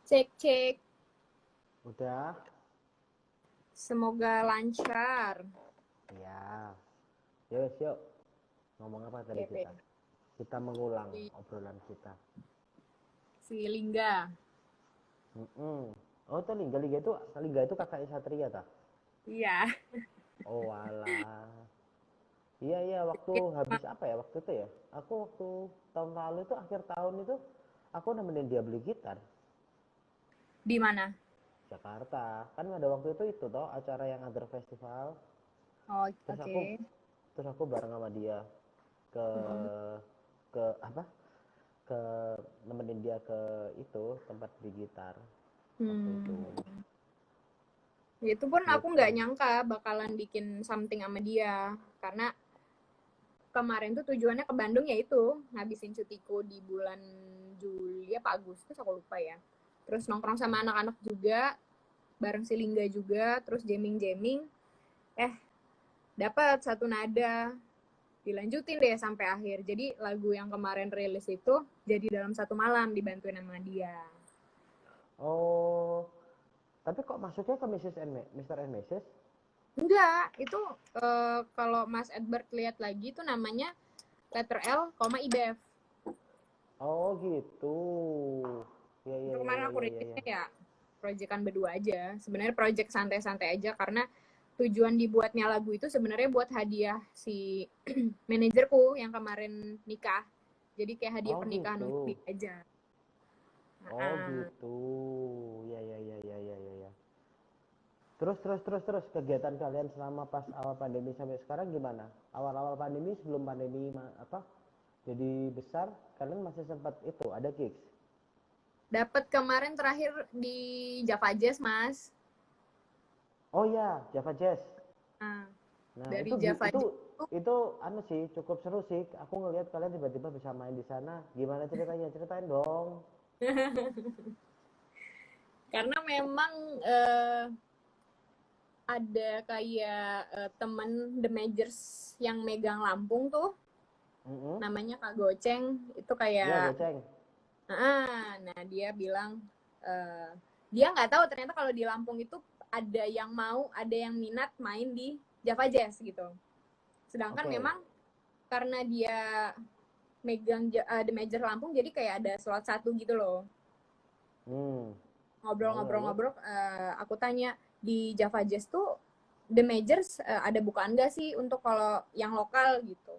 Cek cek, Udah? semoga lancar. Ya. Yuk, yuk. Ngomong apa tadi kita? Oke, Kita mengulang si, obrolan kita. si Lingga. Mm-mm. Oh, itu Liga itu kakaknya Satria, tah? Iya. Oh, alah. Iya, iya, waktu habis apa ya waktu itu ya? Aku waktu tahun lalu itu, akhir tahun itu, aku nemenin dia beli gitar. Di mana? Jakarta. Kan ada waktu itu toh, acara yang Other Festival. Oh, Terus aku oke. terus aku bareng sama dia ke Mm-mm. ke apa? Ke nemenin dia ke itu tempat beli gitar waktu itu Hmm. Itu pun aku nggak gitu. nyangka bakalan bikin something sama dia. Karena kemarin tuh tujuannya ke Bandung ya itu. Ngabisin cutiku di bulan Juli apa Agustus, aku lupa ya. Terus nongkrong sama anak-anak juga. Bareng si Lingga juga. Terus jamming-jamming. Eh, dapat satu nada. Dilanjutin deh sampai akhir. Jadi lagu yang kemarin rilis itu jadi dalam satu malam dibantuin sama dia. Oh, tapi kok masuknya ke Mr. and Mrs? Enggak, itu kalau Mas Edward lihat lagi itu namanya letter L, IBEF. Oh gitu. Ya, ya, Itu ya, kemarin ya, aku ya, ya, ya. rilisnya ya proyekan berdua aja. Sebenarnya proyek santai-santai aja karena tujuan dibuatnya lagu itu sebenarnya buat hadiah si manajerku yang kemarin nikah. Jadi kayak hadiah Oh pernikahan untuk gitu. dia aja. Oh Nah, gitu. Ya, ya, ya, ya, ya, ya, ya. Terus kegiatan kalian selama pas awal pandemi sampai sekarang gimana? Awal-awal pandemi, sebelum pandemi apa? Jadi besar, kalian masih sempat itu ada gigs? dapat kemarin terakhir di Java Jazz, Mas. Oh ya, Java Jazz. Nah, Nah, dari itu Java itu Jazz itu itu anu sih, cukup seru sih. Aku ngelihat kalian tiba-tiba bisa main di sana. Gimana ceritanya? Ceritain dong. karena memang ada kayak temen The Majors yang megang Lampung tuh, Mm-mm. namanya Kak Goceng, itu Iya, kayak, goceng. nah dia bilang eh, dia nggak tahu ternyata kalau di Lampung itu ada yang mau, ada yang minat main di Java Jazz gitu. Sedangkan Oke. memang karena dia megang The Major Lampung, jadi kayak ada slot satu gitu loh. Hmm. Lalu lalu. Ngobrol-ngobrol-ngobrol, aku tanya di Java Jazz tuh The Majors ada bukaan nggak sih untuk kalau yang lokal gitu.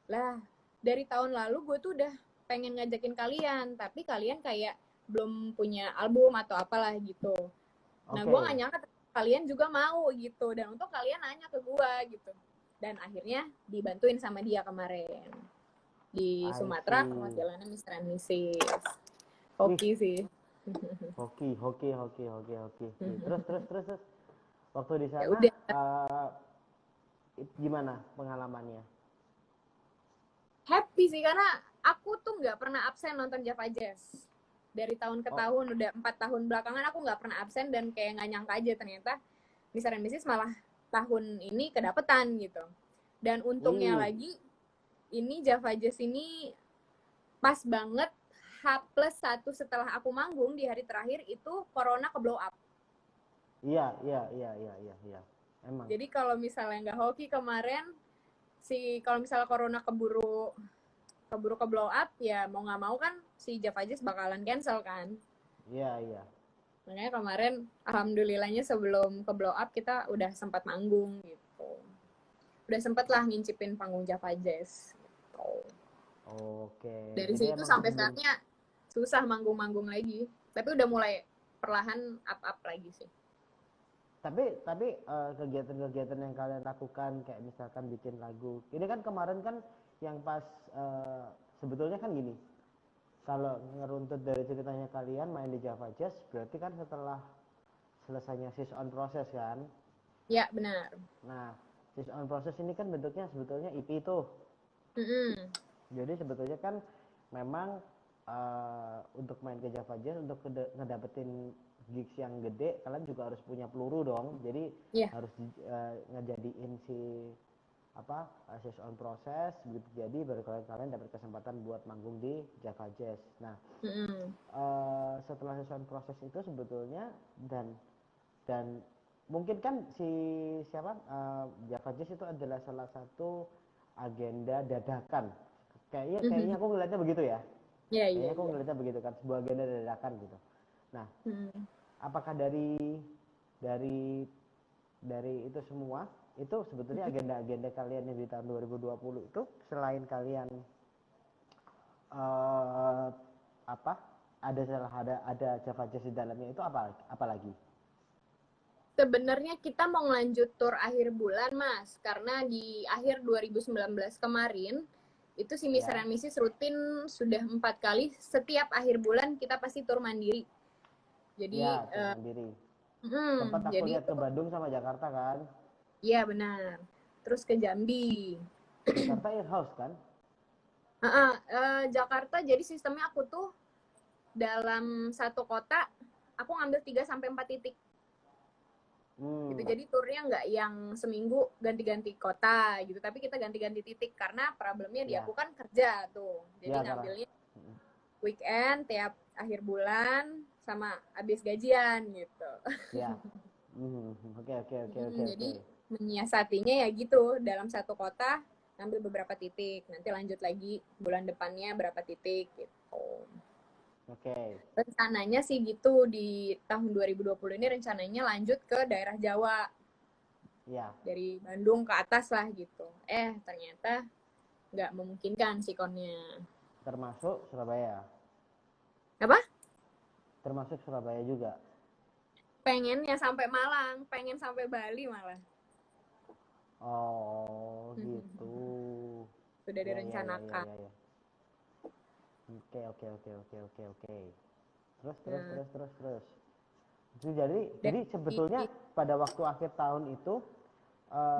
Lah, dari tahun lalu gue tuh udah pengen ngajakin kalian, tapi kalian kayak belum punya album atau apalah gitu. Nah, gue nggak Oke. nyangka kalian juga mau gitu, dan untuk kalian nanya ke gue gitu. Dan akhirnya dibantuin sama dia kemarin di I Sumatera see. perwakilannya Mr. and Mrs. Wih, Hoki sih. hoki, hoki, hoki, hoki, hoki. Terus. Waktu di Ya sana udah, gimana pengalamannya? happy sih karena aku tuh nggak pernah absen nonton Java Jazz dari tahun ke Oh, tahun, udah 4 tahun belakangan aku nggak pernah absen, dan kayak nggak nyangka aja ternyata Mr. and Mrs. malah tahun ini kedapetan gitu. Dan untungnya wih. lagi ini Java Jazz ini pas banget H+1 setelah aku manggung di hari terakhir itu corona ke blow up. Iya, iya, iya, iya, iya, iya. Emang. Jadi kalau misalnya nggak hoki kemarin, kalau misalnya corona keburu keburu ke blow up ya mau nggak mau kan si Java Jazz bakalan cancel kan. Iya, iya. Makanya kemarin alhamdulillahnya sebelum ke blow up kita udah sempat manggung gitu. Udah sempet lah ngincipin panggung Java Jazz gitu. Oke. Dari Jadi situ emang sampai sebelum saatnya susah manggung-manggung lagi. Tapi udah mulai perlahan up-up lagi sih. tapi kegiatan-kegiatan yang kalian lakukan kayak misalkan bikin lagu. Ini kan kemarin kan yang pas sebetulnya kan gini. Kalau ngeruntut dari ceritanya kalian main di Java Jazz, berarti kan setelah selesainya sis on proses kan. Ya benar. Nah, sis on proses ini kan bentuknya sebetulnya EP tuh. Mm-mm. Jadi sebetulnya kan memang untuk main ke Java Jazz, untuk ngedapetin gigs yang gede, kalian juga harus punya peluru dong. Jadi Ya. harus ngejadiin si search on proses, begitu jadi baru kalian dapat kesempatan buat manggung di Java Jazz. Nah, setelah search on proses itu sebetulnya dan mungkin kan Java Jazz itu adalah salah satu agenda dadakan. Kayaknya aku ngeliatnya begitu ya. Kayaknya aku ngeliatnya begitu kan, sebuah agenda dadakan gitu. Nah, apakah dari itu semua itu sebetulnya agenda-agenda kalian yang di tahun 2020 itu selain kalian ada Java Jazz di dalamnya itu apa lagi? Sebenarnya kita mau ngelanjut tour akhir bulan, Mas, karena di akhir 2019 kemarin itu si Mister and Mrs. rutin sudah 4 kali setiap akhir bulan kita pasti tour mandiri. Jadi tour mandiri. Tempat aku lihat ke Bandung sama Jakarta kan? Iya benar. Terus ke Jambi. Jakarta in-house kan? Jakarta jadi sistemnya aku tuh dalam satu kota aku ngambil 3-4 titik. Gitu. Jadi turnya nggak yang seminggu ganti-ganti kota gitu, tapi kita ganti-ganti titik karena problemnya di aku kan kerja tuh. Jadi ngambilnya weekend tiap akhir bulan sama habis gajian gitu. Ya. Oke. Jadi menyiasatinya ya gitu, dalam satu kota ngambil beberapa titik, nanti lanjut lagi bulan depannya berapa titik gitu. Oke. Rencananya sih gitu di tahun 2020 ini rencananya lanjut ke daerah Jawa. Iya. Dari Bandung ke atas lah gitu. Ternyata nggak memungkinkan sikonnya. Termasuk Surabaya. Apa? Termasuk Surabaya juga. Pengennya sampai Malang, pengen sampai Bali malah. Oh, gitu. Sudah direncanakan. Ya. Oke. Terus. Jadi sebetulnya pada waktu akhir tahun itu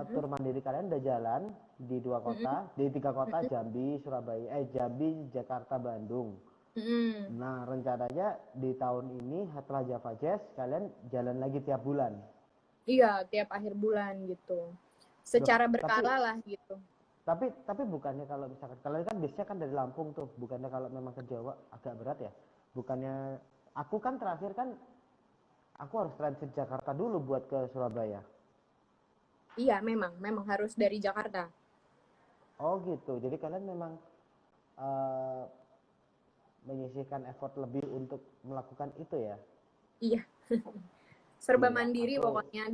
tur mandiri kalian udah jalan di 2 kota, di 3 kota, Jambi, Jakarta, Bandung. Nah, rencananya di tahun ini setelah Java Jazz kalian jalan lagi tiap bulan. Iya, tiap akhir bulan gitu. Secara berkala lah gitu. Tapi bukannya kalau misalkan kalian kan biasanya kan dari Lampung tuh, bukannya kalau memang ke Jawa agak berat ya? Bukannya aku kan terakhir kan aku harus transit Jakarta dulu buat ke Surabaya. Iya, memang harus dari Jakarta. Oh gitu. Jadi kalian memang menyisihkan effort lebih untuk melakukan itu ya? Iya. Serba mandiri pokoknya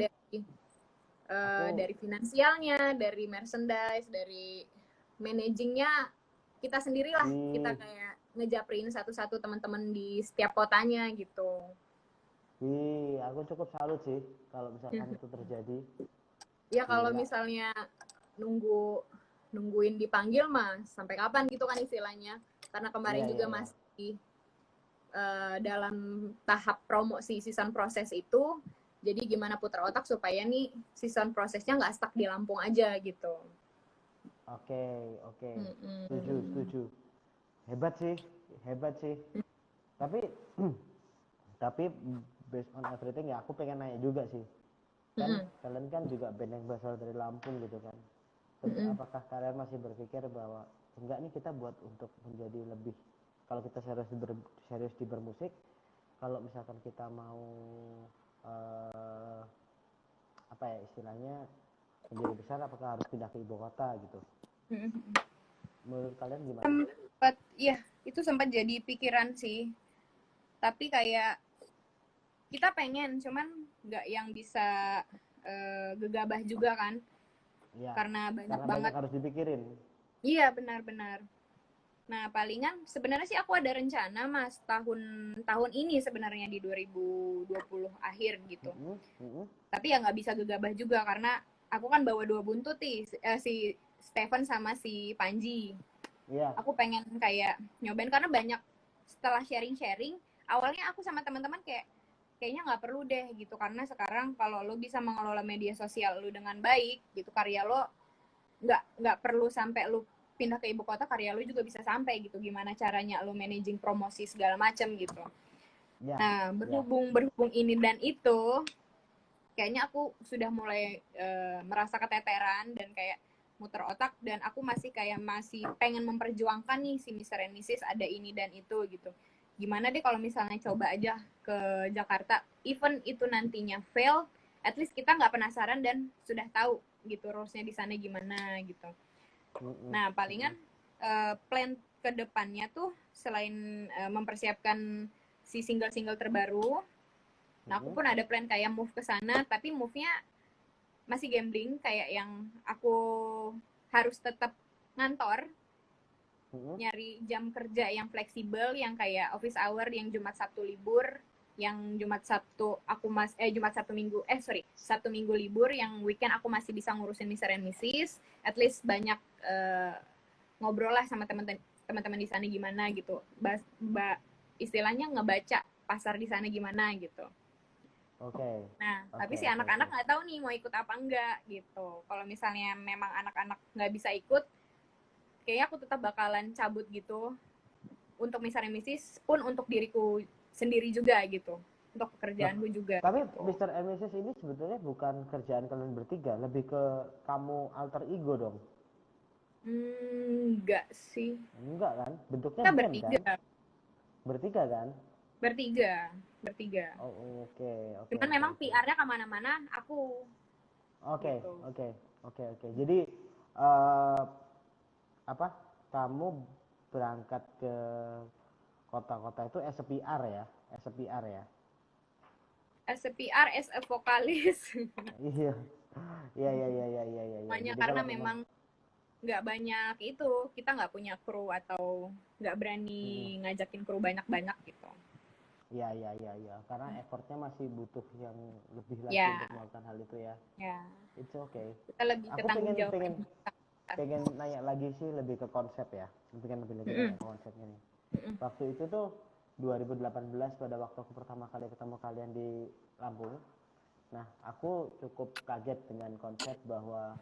dari finansialnya, dari merchandise, dari managingnya kita sendirilah. Kita kayak ngejaprin satu-satu teman-teman di setiap kotanya gitu. Aku cukup salut sih kalau misalkan itu terjadi. Ya kalau misalnya nungguin dipanggil mah sampai kapan gitu kan istilahnya. Karena kemarin juga masih dalam tahap promosi season proses itu. Jadi gimana putar otak supaya nih season prosesnya nggak stuck di Lampung aja gitu. Oke. Setuju. Hebat sih. Tapi based on everything ya aku pengen nanya juga sih. Kan kalian kan juga band yang berasal dari Lampung gitu kan. Apakah kalian masih berpikir bahwa enggak nih kita buat untuk menjadi lebih, kalau kita serius di bermusik, kalau misalkan kita mau istilahnya menjadi besar, apakah harus pindah ke ibu kota gitu? Menurut kalian gimana? Itu sempat jadi pikiran sih. Tapi kayak kita pengen, cuman nggak yang bisa gegabah juga kan? Ya, karena banget harus dipikirin. Iya benar-benar. Nah palingan sebenarnya sih aku ada rencana Mas tahun ini sebenarnya di 2020 akhir gitu. Tapi ya nggak bisa gegabah juga karena aku kan bawa 2 buntut si Stephen sama si Panji. Iya. Aku pengen kayak nyobain karena banyak setelah sharing-sharing awalnya aku sama teman-teman kayaknya nggak perlu deh gitu karena sekarang kalau lo bisa mengelola media sosial lo dengan baik gitu, karya lo nggak perlu sampai lo pindah ke ibu kota, karya lo juga bisa sampai gitu, gimana caranya lo managing promosi segala macam gitu. Nah berhubung ini dan itu kayaknya aku sudah mulai merasa keteteran dan kayak muter otak, dan aku masih pengen memperjuangkan nih si Mr. and Mrs. ada ini dan itu gitu. Gimana deh kalau misalnya coba aja ke Jakarta, even itu nantinya fail, at least kita nggak penasaran dan sudah tahu gitu rules-nya di sana gimana gitu. Nah, palingan plan ke depannya tuh selain mempersiapkan si single-single terbaru, nah aku pun ada plan kayak move ke sana, tapi move-nya masih gambling, kayak yang aku harus tetap ngantor, nyari jam kerja yang fleksibel, yang kayak office hour, yang Jumat Sabtu libur, yang Jumat Sabtu Sabtu Minggu libur, yang weekend aku masih bisa ngurusin Mr. and Mrs. At least banyak ngobrol lah sama teman-teman di sana gimana gitu. Istilahnya ngebaca pasar di sana gimana gitu. Oke. Nah, tapi si anak-anak nggak tahu nih mau ikut apa enggak gitu. Kalau misalnya memang anak-anak nggak bisa ikut, kayaknya aku tetap bakalan cabut gitu. Untuk Mr. and Mrs. pun untuk diriku sendiri juga gitu. Untuk pekerjaanku juga. Tapi Mr. and Mrs. ini sebetulnya bukan kerjaan kalian bertiga, lebih ke kamu alter ego dong. Enggak sih. Enggak kan? Bentuknya Kita band bertiga. kan? Bertiga kan? Bertiga. Oh, oke. Cuman memang PR-nya kemana-mana aku. Oke. Jadi kamu berangkat ke kota-kota itu as a PR ya? As a PR ya? As a PR, as a vokalis. Iya. Makanya karena memang nggak banyak itu, kita nggak punya kru atau nggak berani ngajakin kru banyak-banyak gitu. Iya. Karena effortnya masih butuh yang lebih lagi untuk melakukan hal itu ya. Ya. It's okay. Kita lebih ke tanggung jawab. Pengen nanya lagi sih lebih ke konsep ya. Pengen lebih nanya ke konsepnya nih. Waktu itu tuh 2018 pada waktu aku pertama kali ketemu kalian di Lampung. Nah, aku cukup kaget dengan konsep bahwa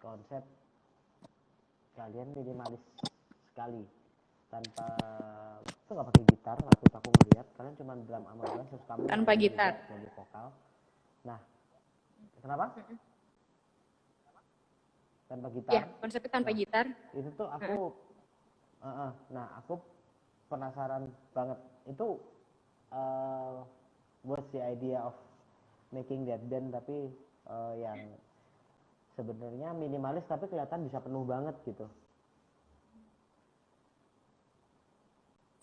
konsep kalian minimalis sekali, tanpa itu nggak pakai gitar. Waktu aku melihat kalian cuma drum sama bass, terus kamu tanpa gitar sebagai vokal. Nah, kenapa? Tanpa gitar? Ya, konsepnya tanpa gitar. Itu tuh aku, aku penasaran banget. Itu what's the idea of making that band, tapi yang sebenarnya minimalis tapi kelihatan bisa penuh banget gitu.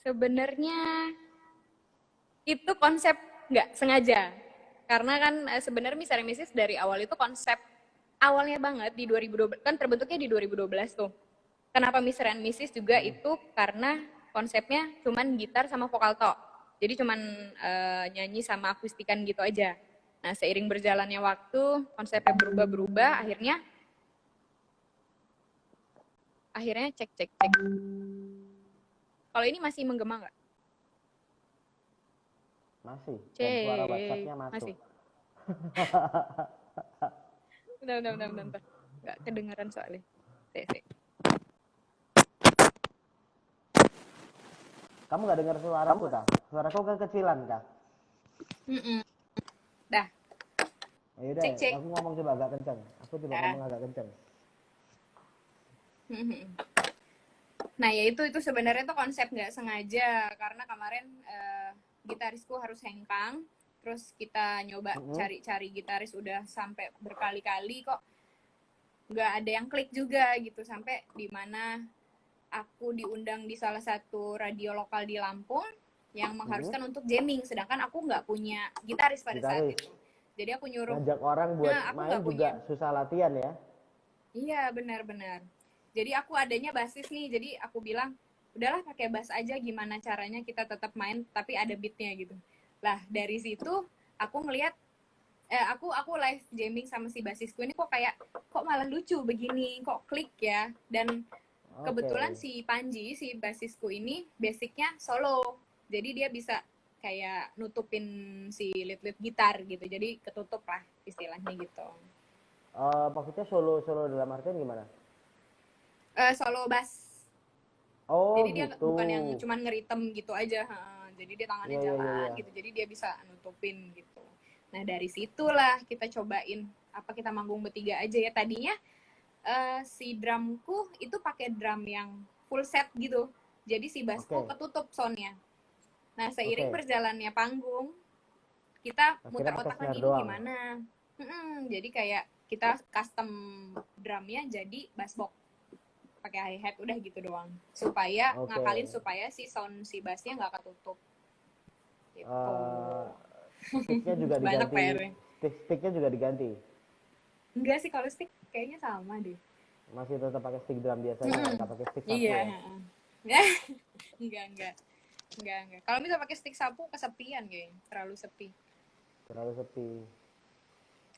Sebenarnya itu konsep nggak sengaja, karena kan sebenarnya Mr. and Mrs. dari awal itu konsep awalnya banget di 2012, kan terbentuknya di 2012 tuh. Kenapa Mr. and Mrs. juga itu karena konsepnya cuman gitar sama vokal tok, jadi cuman nyanyi sama akustikan gitu aja. Nah, seiring berjalannya waktu, konsepnya berubah, akhirnya cek. Kalau ini masih menggema nggak? Masih. Dan suara WhatsApp-nya masuk. Masih. Bentar. Nggak kedengeran soalnya. Kamu nggak dengar suaraku kah? Suaraku kekecilan kah? Dah. Yaudah, aku ngomong coba agak kencang. Aku coba ngomong agak kencang. Nah, ya itu sebenarnya tuh konsep nggak sengaja, karena kemarin gitarisku harus hengkang, terus kita nyoba cari gitaris udah sampai berkali-kali kok nggak ada yang klik juga gitu, sampai di mana aku diundang di salah satu radio lokal di Lampung yang mengharuskan untuk jamming, sedangkan aku nggak punya gitaris pada saat itu. Jadi aku nyuruh ngajak orang buat main juga susah latihan ya. Iya, benar. Jadi aku adanya basis nih, jadi aku bilang udahlah pakai bass aja, gimana caranya kita tetap main tapi ada beatnya gitu. Lah dari situ aku ngelihat aku live jamming sama si basisku ini kok malah lucu begini, kok klik ya. Dan kebetulan si Panji, si basisku ini basicnya solo, jadi dia bisa kayak nutupin si lead gitar gitu, jadi ketutup lah istilahnya gitu. Maksudnya solo dalam artian gimana? Solo bass. Oh, jadi dia gitu. bukan yang cuman ngeritem gitu aja, jadi dia tangannya jalan gitu, jadi dia bisa nutupin gitu. Nah dari situlah kita cobain apa kita manggung bertiga aja ya. Tadinya si drumku itu pakai drum yang full set gitu. Jadi si bassku ketutup soundnya. Nah seiring berjalannya panggung, kita muter otak lagi ini gimana. Jadi kayak kita custom drumnya jadi bass box pakai hi-hat udah gitu doang. Supaya ngakalin supaya si sound si bassnya nggak ketutup. Gitu. Sticknya juga Banyak diganti. PR-nya. Sticknya juga diganti. Enggak sih, kalau stick kayaknya sama deh. Masih tetap pakai stick drum biasanya, nggak pakai stick sapu iya. ya? Enggak. Kalau misalnya pakai stick sapu kesepian kayaknya, terlalu sepi. Terlalu sepi.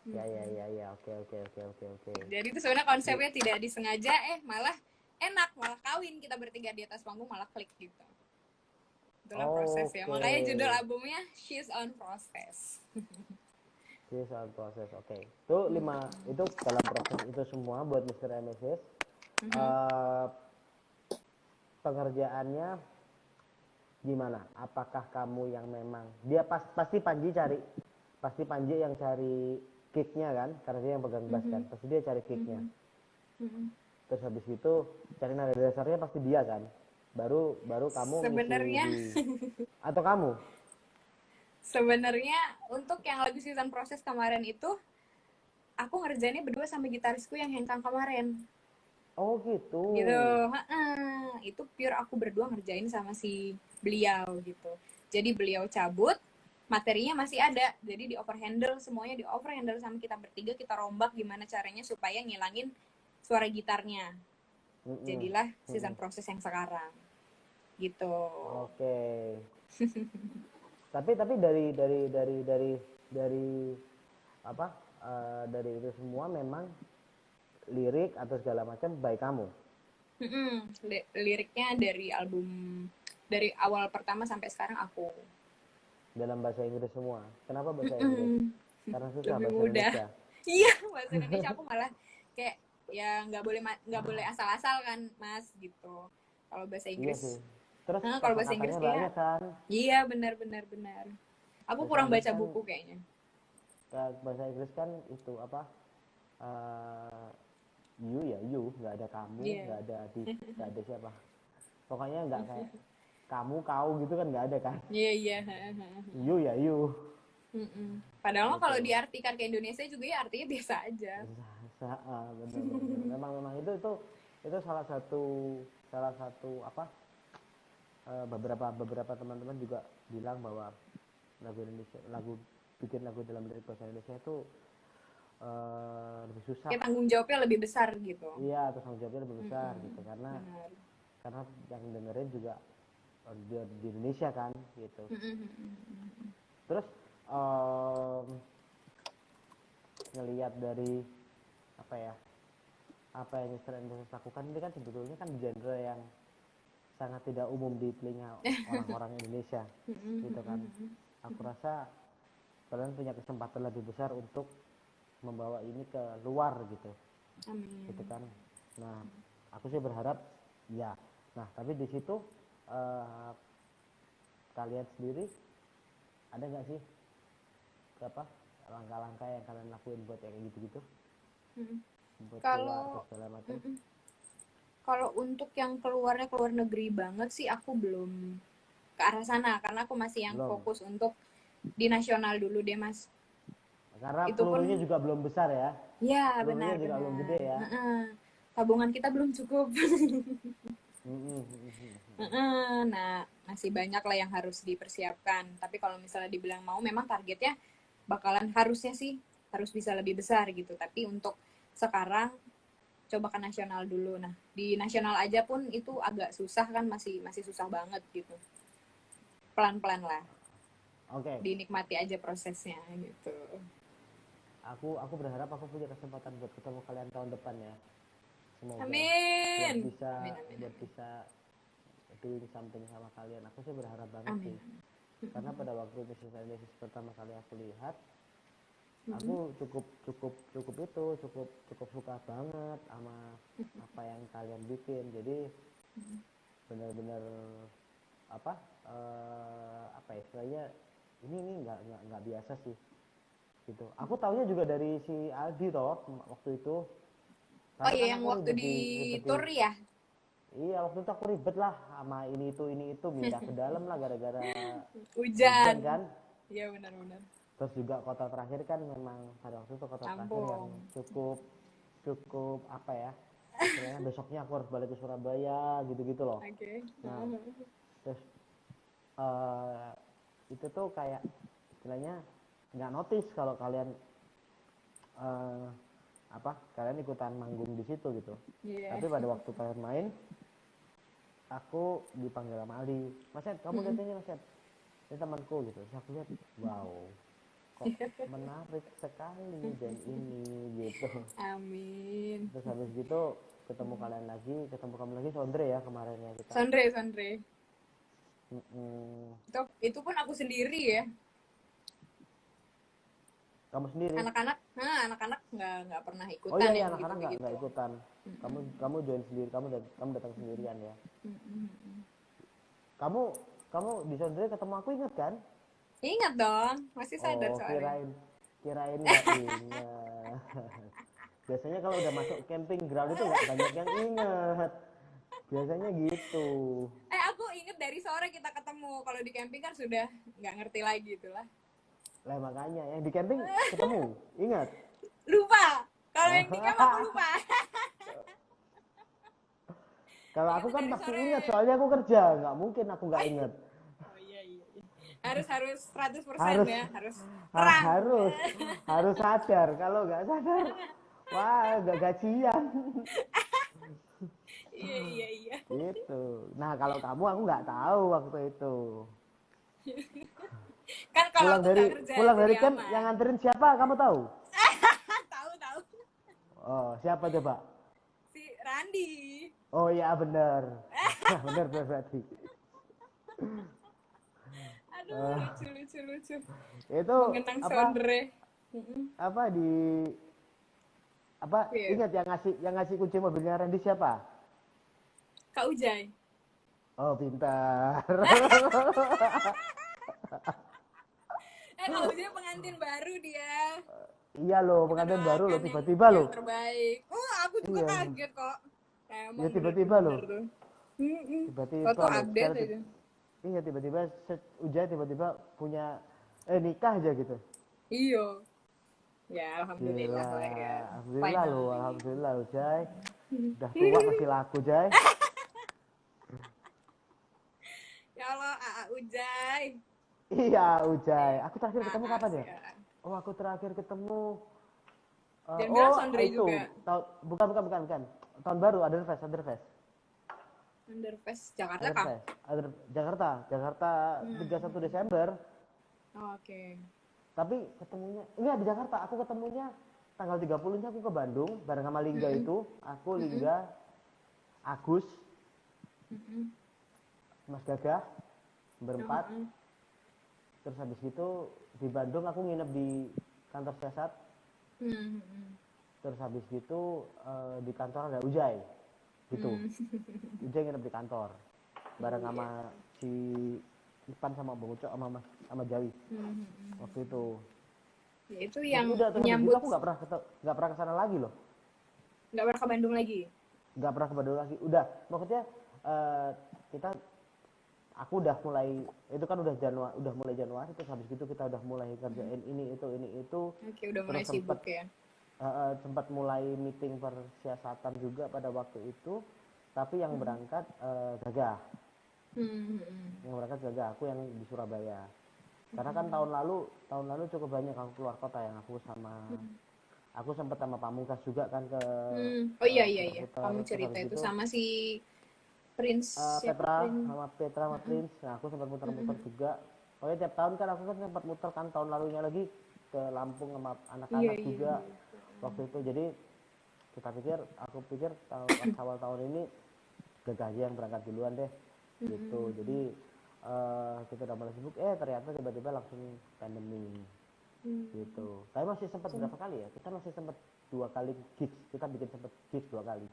Ya, oke. Jadi itu sebenarnya konsepnya tidak disengaja, malah enak, malah kawin kita bertiga di atas panggung malah klik gitu. Itulah proses ya. Makanya judul albumnya She's on Process. She's on Process, oke. Itu itu dalam proses itu semua buat Mr. and Mrs. Pengerjaannya gimana? Apakah kamu yang memang pasti Panji yang cari kicknya kan, karena dia yang pegang bass kan, pasti dia cari kicknya. Terus habis itu cari nada dasarnya pasti dia kan, baru kamu sebenarnya atau kamu sebenarnya untuk yang lagu season proses kemarin itu aku ngerjainnya berdua sama gitarisku yang hengkang kemarin. Oh gitu. Itu pure aku berdua ngerjain sama si beliau gitu. Jadi beliau cabut, materinya masih ada. Jadi di overhandle semuanya, di overhandle sama kita bertiga, kita rombak gimana caranya supaya ngilangin suara gitarnya. Jadilah season proses yang sekarang. Gitu. Oke. Tapi dari apa? Dari itu semua memang lirik atau segala macam by kamu. Liriknya dari album dari awal pertama sampai sekarang aku. Dalam bahasa Inggris semua. Kenapa bahasa Inggris? Karena susah lebih bahasa mudah. Indonesia. Iya, bahasa Indonesia aku malah kayak ya nggak boleh asal-asal kan Mas gitu. Kalau bahasa Inggris. Iya sih. Terus kalau bahasa Inggris banyak kan? Iya benar. Aku kurang baca buku kayaknya. Bahasa Inggris kan itu apa? You nggak ada kamu, nggak ada siapa. Pokoknya nggak kayak kamu kau gitu kan nggak ada kan? Iya. You ya you. Padahal kalau diartikan ke Indonesia juga ya artinya biasa aja. Benar. Memang itu salah satu apa? Beberapa teman-teman juga bilang bahwa bikin lagu dalam lirik bahasa Indonesia itu lebih susah. Kayak tanggung jawabnya lebih besar gitu. Iya, tanggung jawabnya lebih besar gitu karena yang dengerin juga di Indonesia kan gitu. Terus ngelihat dari apa yang Mr. and Mrs. lakukan ini kan sebetulnya kan genre yang sangat tidak umum di telinga orang-orang Indonesia gitu kan. Aku rasa kalian punya kesempatan lebih besar untuk membawa ini ke luar gitu. Amin. Gitu kan. Nah, aku sih berharap ya. Nah, tapi di situ kalian sendiri ada nggak sih langkah-langkah yang kalian lakuin buat yang gitu-gitu? Buat keluar segala macam. Kalau untuk yang keluar negeri banget sih aku belum ke arah sana karena aku masih yang fokus untuk di nasional dulu deh Mas. Karena itu pelurunya juga belum besar ya. Iya benar. Juga belum gede ya. Tabungan kita belum cukup. Nah masih banyak lah yang harus dipersiapkan. Tapi kalau misalnya dibilang mau, memang targetnya bakalan harusnya sih harus bisa lebih besar gitu. Tapi untuk sekarang coba ke nasional dulu. Nah di nasional aja pun itu agak susah kan, masih susah banget gitu. Pelan-pelan lah. Dinikmati aja prosesnya gitu. Aku berharap aku punya kesempatan buat ketemu kalian tahun depan ya. Semoga Amin. Buat bisa doing something sama kalian. Aku sih berharap banget sih. Karena pada waktu Mrs. pertama kali aku lihat, aku cukup suka banget sama apa yang kalian bikin. Jadi benar-benar apa istilahnya ini nggak biasa sih. gitu. Aku taunya juga dari si Aldi toh waktu itu. Oh Karena iya, kan yang aku waktu ribet di ribet tour ya? iya waktu itu aku ribet lah sama ini itu pindah ke dalam lah gara-gara hujan Hujan. kan. Iya benar-benar. Terus juga kota terakhir kan memang pada waktu itu kota terakhir yang Lampung. cukup cukup apa ya, istilahnya besoknya aku harus balik ke Surabaya gitu-gitu loh. Oke. Nah terus eh, itu tuh kayak istilahnya nggak notice kalau kalian eh, kalian ikutan manggung di situ gitu. Iya. Tapi pada waktu kalian main, aku dipanggil sama Aldi, Mas Ed, kamu lihat ini Mas Ed, ini temanku gitu. Terus aku lihat, wow, kok menarik sekali dan ini gitu. Amin. Terus habis gitu ketemu kalian lagi, ketemu kamu lagi Sondre ya kemarin ya kita. Sondre. Mm-mm. Itu pun aku sendiri ya. Kamu sendiri? Anak-anak nggak pernah Oh ikutan iya iya yang anak-anak gitu-gitu. nggak ikutan. Kamu join sendiri, kamu datang sendirian ya. Kamu kamu di Sondre ketemu aku ingat kan? Ingat dong, masih sadar Oh soalnya. kirain nggak ingat. Biasanya kalau udah masuk camping ground itu nggak banyak yang ingat. Biasanya gitu. Aku inget dari sore kita ketemu. Kalau di camping kan sudah nggak ngerti lagi itulah. Lah makanya yang di camping ketemu, ingat? Lupa. Kalau yang di camp aku lupa. Kalau aku Ingatnya kan dari pasti sore. ingat, soalnya aku kerja, nggak mungkin aku nggak ingat. Oh iya. Harus 100% Harus ya, harus terang. harus sadar. Kalau nggak sadar, wah nggak gajian. Iya. Gitu. Nah kalau kamu aku nggak tahu waktu itu. Kan kalau aku nggak kerja Pulang jadi dari camp aman. yang nganterin siapa? Kamu tahu? Tahu. Oh siapa coba? Si Randi. Oh iya benar. benar berarti. Aduh, lucu. Itu Mengenang Sondre. di Iya. ingat yang ngasih kunci mobilnya Randy siapa? Kak Ujai. Oh pintar. Kak Ujai pengantin baru dia. Iya loh, Kita pengantin baru loh doakan tiba-tiba yang loh. terbaik. Aku juga Iya, kaget kok. ya Emang tiba-tiba bener-bener loh. tuh. Tiba-tiba Foto loh. update aja. Iya tiba-tiba Ujai tiba-tiba punya nikah aja gitu. Iya. Ya, alhamdulillah Gila, lah ya. alhamdulillah loh, Finally. alhamdulillah Ujai. Udah tua masih laku Jai. Ya Allah, Ujai. Iya Ujai. Aku terakhir ketemu kapan ya? Ya. Oh aku terakhir ketemu. Jangan bilang Oh Sondre itu juga. bukan. Tahun baru Underfest. Underfest Jakarta kah? Jakarta 31 Desember. Oh, oke. Tapi ketemunya enggak di Jakarta. Aku ketemunya tanggal 30-nya aku ke Bandung bareng sama Lingga itu. Aku Lingga, Agus, Mas Gagah berempat. Terus habis itu di Bandung aku nginep di kantor Siasat. Terus habis gitu di kantor ada Ujai gitu. Ujai nginep di kantor bareng sama si Ipan sama Bang Ucok sama Jawi waktu itu. Ya, itu Terus yang udah terus menyambut. gitu aku nggak pernah kesana lagi loh. Nggak pernah ke Bandung lagi? Nggak pernah ke Bandung lagi. Udah maksudnya aku udah mulai itu kan udah mulai Januari, terus habis gitu kita udah mulai kerjain ini itu. Oke, udah mulai sibuk ya. Sempat mulai meeting persiasatan juga pada waktu itu, tapi yang berangkat Gagah. Yang berangkat Gagah, aku yang di Surabaya. Karena kan tahun lalu cukup banyak aku keluar kota yang aku sempat sama Pamungkas juga kan ke Oh iya. Kamu cerita itu gitu, sama si Prince Petra sama Prince. Nah, aku sempat muter-muter juga. Pokoknya tiap tahun kan aku kan sempat muter kan, tahun lalunya lagi ke Lampung sama anak-anak juga waktu itu. Jadi aku pikir awal tahun ini Gagah aja yang berangkat duluan deh gitu. Jadi kita udah mulai sibuk, ternyata tiba-tiba langsung pandemi gitu. Tapi masih sempat berapa kali ya? Kita masih sempat 2 kali gigs. Kita bikin sempat gigs 2 kali.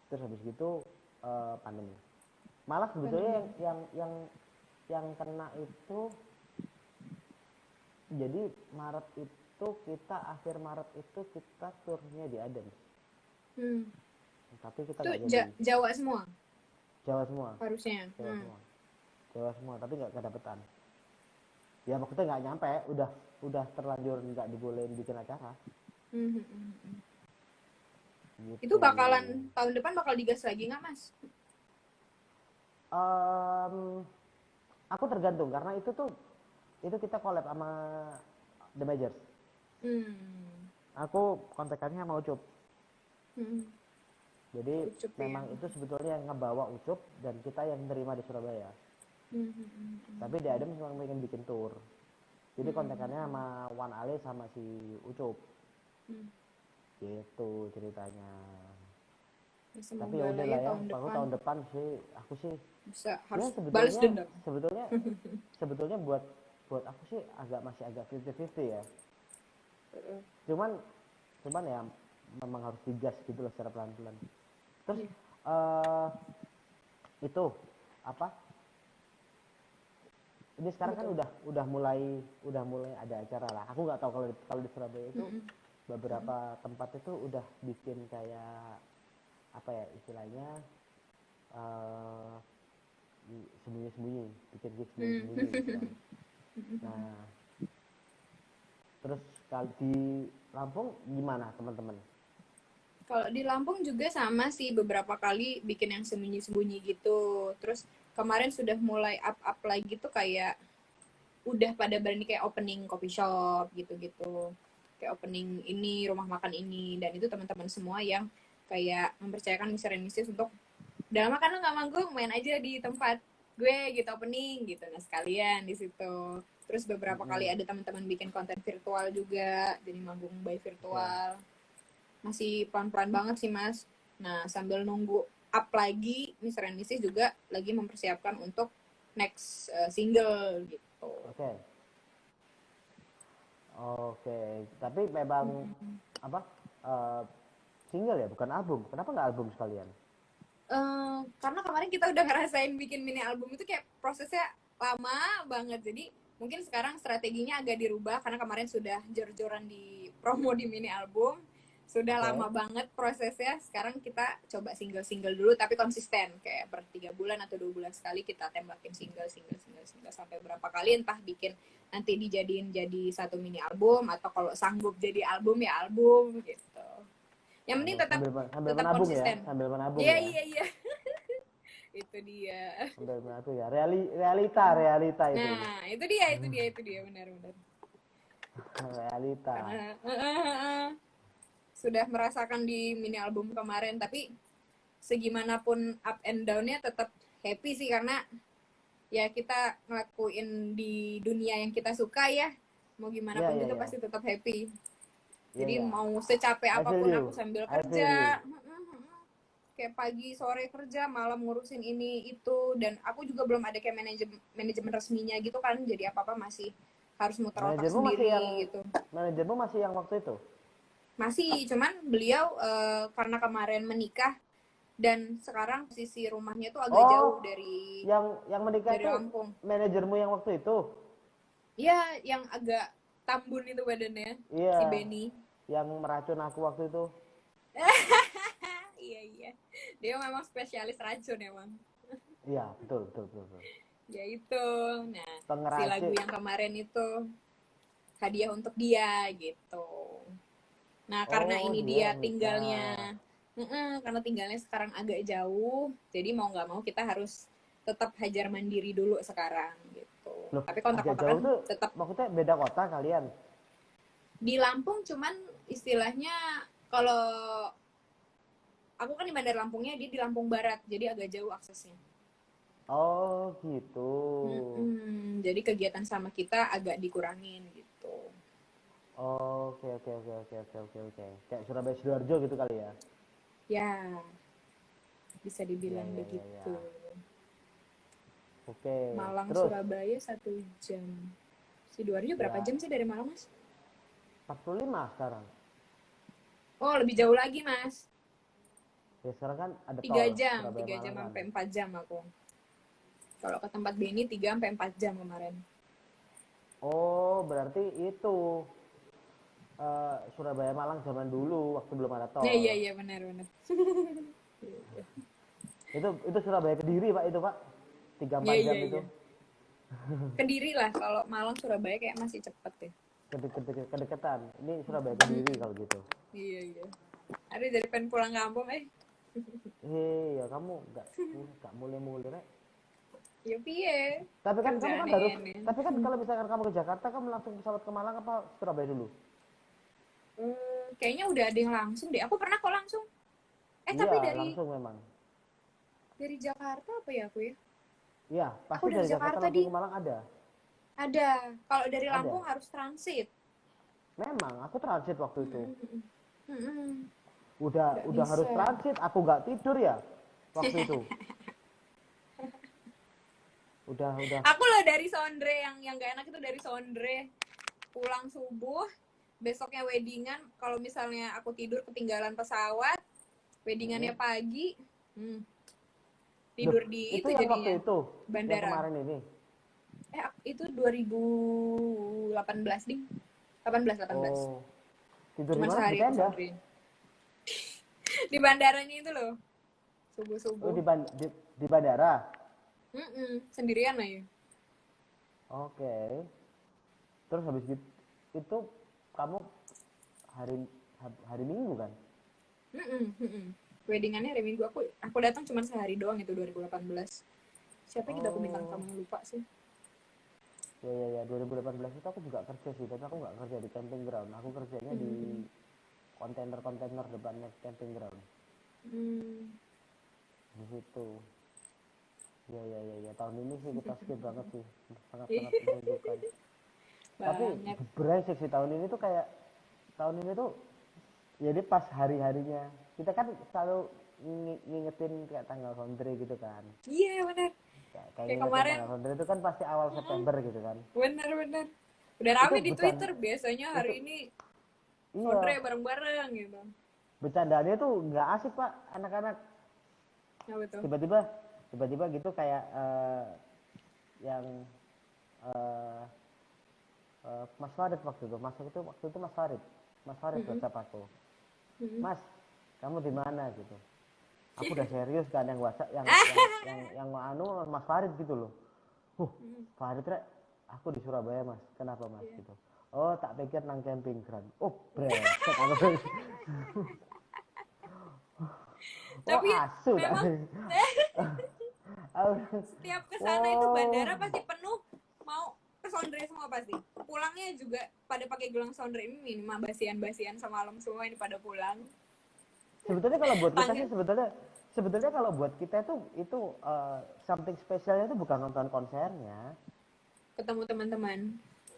Terus habis gitu pandemi. Malah sebetulnya yang kena itu Jadi Maret itu akhir Maret itu kita turnya di Aden. Tapi kita Itu nggak jadi. Jawa semua Jawa semua. harusnya. Jawa semua, tapi nggak kedapetan. Ya maksudnya nggak nyampe, udah terlanjur nggak dibolehin bikin acara. Gitu. Itu bakalan tahun depan bakal digas lagi nggak, Mas? Aku tergantung karena itu kita collab sama The Majors. Aku kontekannya sama Ucup. Jadi Ucup, memang ya. itu sebetulnya yang ngebawa Ucup dan kita yang nerima di Surabaya. Tapi di Adem memang pengen bikin tour. Jadi kontekannya sama Wan Ale sama si Ucup. Gitu ceritanya. Ya, tapi ya udah lah ya, aku tahun depan sih aku sih bisa harus ya, balas dendam. Sebetulnya buat aku sih masih agak 50-50 ya. Cuman ya memang harus digas gitu loh secara pelan-pelan. Terus itu apa? Ini sekarang kan udah mulai ada acara lah. Aku nggak tahu kalau di Surabaya itu beberapa tempat itu udah bikin kayak apa ya istilahnya sembunyi-sembunyi, bikin gigs sembunyi-sembunyi gitu. Nah, terus kalau di Lampung gimana teman-teman? Kalau di Lampung juga sama sih, beberapa kali bikin yang sembunyi-sembunyi gitu. Terus kemarin sudah mulai up lagi tuh, kayak udah pada berani kayak opening coffee shop gitu-gitu, kayak opening ini rumah makan ini, dan itu teman-teman semua yang kayak mempercayakan Mr. and Mrs. untuk udah lama kan lo nggak manggung, main aja di tempat gue gitu, opening gitu. Nah sekalian di situ. Terus beberapa kali ada teman-teman bikin konten virtual juga, jadi manggung by virtual. Masih pelan-pelan banget sih, Mas. Nah sambil nunggu up lagi, Mr. and Mrs. juga lagi mempersiapkan untuk next single gitu. Oke. Tapi memang single ya, bukan album. Kenapa nggak album sekalian? Karena kemarin kita udah ngerasain bikin mini album itu kayak prosesnya lama banget. Jadi mungkin sekarang strateginya agak dirubah, karena kemarin sudah jor-joran di promo di mini album. Sudah lama banget prosesnya. Sekarang kita coba single-single dulu, tapi konsisten. Kayak per 3 bulan atau 2 bulan sekali kita tembakin single sampai berapa kali, entah bikin nanti dijadiin jadi satu mini album, atau kalau sanggup jadi album ya album gitu. Yang penting tetap konsisten. Ya, sambil menabung. Iya. Itu dia. Sambil menabung ya. Realita itu. Nah, itu dia benar. Realita. Sudah merasakan di mini album kemarin, tapi segimanapun up and down-nya tetap happy sih, karena ya kita ngelakuin di dunia yang kita suka ya. Mau gimana pun juga pasti tetap happy. Jadi mau secapek apapun aku sambil kerja, kayak pagi sore kerja, malam ngurusin ini itu, dan aku juga belum ada kayak manajemen resminya gitu kan, jadi apa masih harus muter otak sendiri gitu. Manajermu masih yang waktu itu? Masih, cuman beliau karena kemarin menikah dan sekarang posisi rumahnya tuh agak jauh dari yang menikah dari itu Lampung. Manajermu yang waktu itu? Iya, yang agak tambun itu badannya, si Benny. Yang meracun aku waktu itu. Iya. Dia memang spesialis racun emang. Iya, betul. Ya itu. Nah, si lagu yang kemarin itu hadiah untuk dia gitu. Nah, karena ini dia tinggalnya karena tinggalnya sekarang agak jauh, jadi mau nggak mau kita harus tetap hajar mandiri dulu sekarang gitu. Loh, tapi kontak-kontakan jauh tuh tetap. Maksudnya beda kota kalian? Di Lampung, cuman istilahnya kalau aku kan di Bandar Lampungnya, dia di Lampung Barat, jadi agak jauh aksesnya. Oh gitu. Jadi kegiatan sama kita agak dikurangin gitu. Oke. Kayak Surabaya Sidoarjo gitu kali ya? Ya, bisa dibilang begitu. Oke. Malang Surabaya 1 jam. Sidoarjo berapa jam sih dari Malang, Mas? 45 sekarang. Oh, lebih jauh lagi, Mas. Ya sekarang kan ada 3 jam sampai 4 jam aku. Kalau ke tempat Benny 3 sampai 4 jam kemarin. Oh, berarti itu Surabaya Malang zaman dulu waktu belum ada tol. Iya benar benar. Itu Surabaya Kediri Pak itu Pak. Tiga Iya empat jam iya itu. iya. Kediri lah, kalau Malang Surabaya kayak masih cepet ya. Kedeketan. Ini Surabaya Kediri kalau gitu. Iya. Ada dari pengen pulang kampung Ya kamu nggak mulai-mulai Rek. ya piye. Tapi kan kamu kan Kerjaan harus, ini. tapi kan kalau misalkan kamu ke Jakarta, kamu langsung pesawat ke Malang apa Surabaya dulu? Kayaknya udah ada yang langsung deh. Aku pernah kok langsung. Iya, Tapi dari langsung memang. Jakarta apa ya aku ya? Iya, Aku pasti dari dari Jakarta Jakarta langsung ke Malang ada. ada. Kalau dari Ada. Lampung harus transit. Memang, aku transit waktu itu. Mm-mm. Nggak Udah harus bisa. transit, aku nggak tidur ya waktu itu. Udah. Aku loh dari Sondre, yang gak enak itu dari Sondre. Pulang subuh, besoknya weddingan. Kalau misalnya aku tidur ketinggalan pesawat, weddingannya pagi, Loh, tidur di itu itu yang jadinya, waktu itu, yang bandara. kemarin ini. Itu 2018 ding. 18. Oh, tidur di Cuman mana? Di sehari aku tenda? Sondre. Di bandaranya itu loh, Oh, subuh-subuh. di bandara. Sendirian lah ya. Oke. Terus habis itu kamu hari hari Minggu kan? Weddingannya hari Minggu. Aku datang cuma sehari doang itu 2018. Siapa kita aku bintang Oh, tamu, lupa sih. ya 2018 itu aku juga kerja sih, tapi aku nggak kerja di camping ground. Aku kerjanya di kontainer depannya camping ground. Hmm, Di situ. Ya. Tahun ini sih kita skip banget sih. Sangat-sangat ih, merindukan. Tapi banget. brengsek sih tahun ini tuh kayak tahun ini tuh jadi pas hari-harinya kita kan selalu ngingetin kayak tanggal Sondre gitu kan. Iya benar. Kayak Kayak ngingetin kemarin. tanggal Sondre itu kan pasti awal September gitu kan. Benar. Udah Itu rame di bercanda Twitter biasanya itu hari ini iya, Sondre bareng-bareng gitu. bercandanya tuh nggak asik Pak, anak-anak Apa tuh? tiba-tiba gitu kayak yang eh, Mas Farid waktu itu Mas Farid WhatsApp aku, Mas kamu di mana gitu. Aku udah serius kan yang WhatsApp yang anu Mas Farid gitu loh. Farid Rek, aku di Surabaya Mas. Kenapa Mas gitu? Oh, tak pikir nang camping ground. Oh, brengsek aku. Oh, Tapi ya asu tak. memang Aku- setiap kesana itu bandara Wow. pasti penuh, mau ke Sondre semua pasti. Pulangnya juga pada pakai gelang Sondre ini minimal basian-basian semalam semua ini pada pulang. Sebetulnya kalau buat kita sih Tangan sebetulnya kalau buat kita itu something spesialnya itu bukan nonton konsernya. ketemu teman-teman